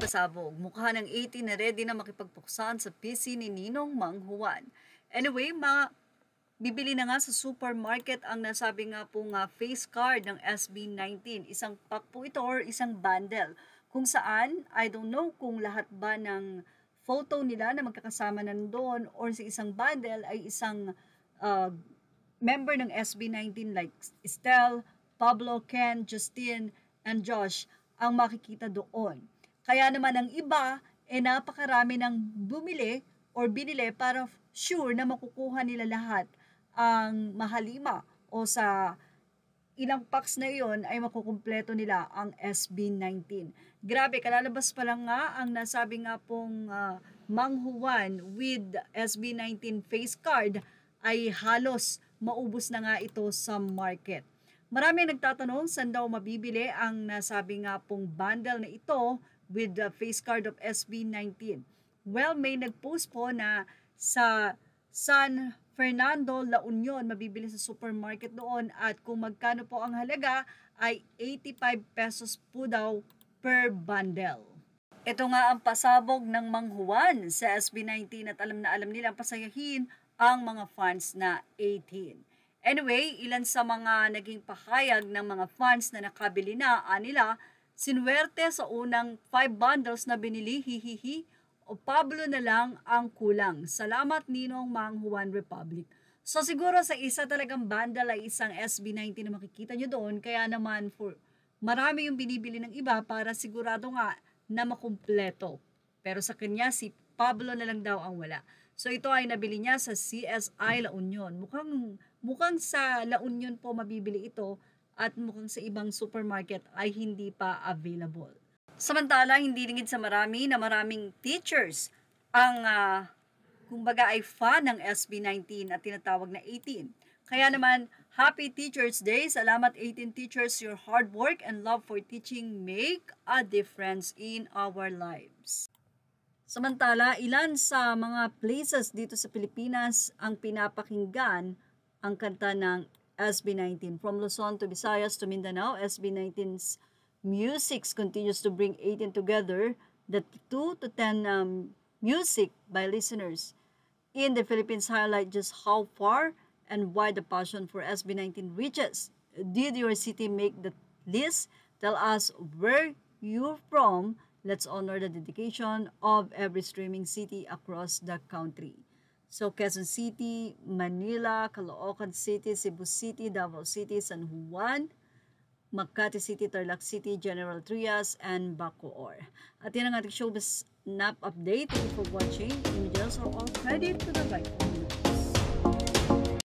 pasabog, mukha ng 18 na ready na makipagpuksan sa PC ni Ninong Mang Juan. Anyway, bibili na nga sa supermarket ang nasabi nga po nga face card ng SB19. Isang pack po ito or isang bundle. Kung saan, I don't know kung lahat ba ng photo nila na magkakasama nandoon or sa isang bundle ay isang member ng SB19 like Estelle, Pablo, Ken, Justin, and Josh ang makikita doon. Kaya naman ang iba, napakarami ng bumili or binili para sure na makukuha nila lahat ang mahalima o sa ilang packs na iyon ay makukumpleto nila ang SB19. Grabe, kalalabas pa lang nga ang nasabi nga pong Mang Juan with SB19 face card ay halos maubos na nga ito sa market. Marami nagtatanong saan daw mabibili ang nasabi nga pong bundle na ito with the face card of SB19. Well, may nag-post po na sa San Fernando, La Union, mabibili sa supermarket doon at kung magkano po ang halaga ay 85 pesos po daw per bundle. Ito nga ang pasabog ng Mang Juan sa SB19 at alam na alam nilang pasayahin ang mga fans na 18. Anyway, ilan sa mga naging pahayag ng mga fans na nakabili na nila, sinuwerte sa unang 5 bundles na binili, hihihi, o Pablo na lang ang kulang. Salamat Ninong Mang Juan Republic. So siguro sa isa talagang bundle ay isang SB19 na makikita nyo doon, kaya naman marami yung binibili ng iba para sigurado nga na makumpleto. Pero sa kanya si Pablo na lang daw ang wala. So ito ay nabili niya sa CSI La Union. Mukhang sa La Union po mabibili ito at mukhang sa ibang supermarket ay hindi pa available. Samantala, hindi ringid sa marami na maraming teachers ang kumbaga ay fan ng SB19 at tinatawag na 18. Kaya naman, Happy Teachers Day! Salamat 18 teachers, your hard work and love for teaching make a difference in our lives. Samantala, ilan sa mga places dito sa Pilipinas ang pinapakinggan ang kanta ng SB19. From Luzon to Visayas to Mindanao, SB19's music continues to bring 18 together, the 2 to 10 music by listeners in the Philippines highlight just how far and wide the passion for SB19 reaches. Did your city make the list? Tell us where you're from. Let's honor the dedication of every streaming city across the country. So, Quezon City, Manila, Caloocan City, Cebu City, Davao City, San Juan, Makati City, Tarlac City, General Trias, and Bacoor. At yan ang ating showbiz snap update. Thank you for watching. Images are all credit to the right.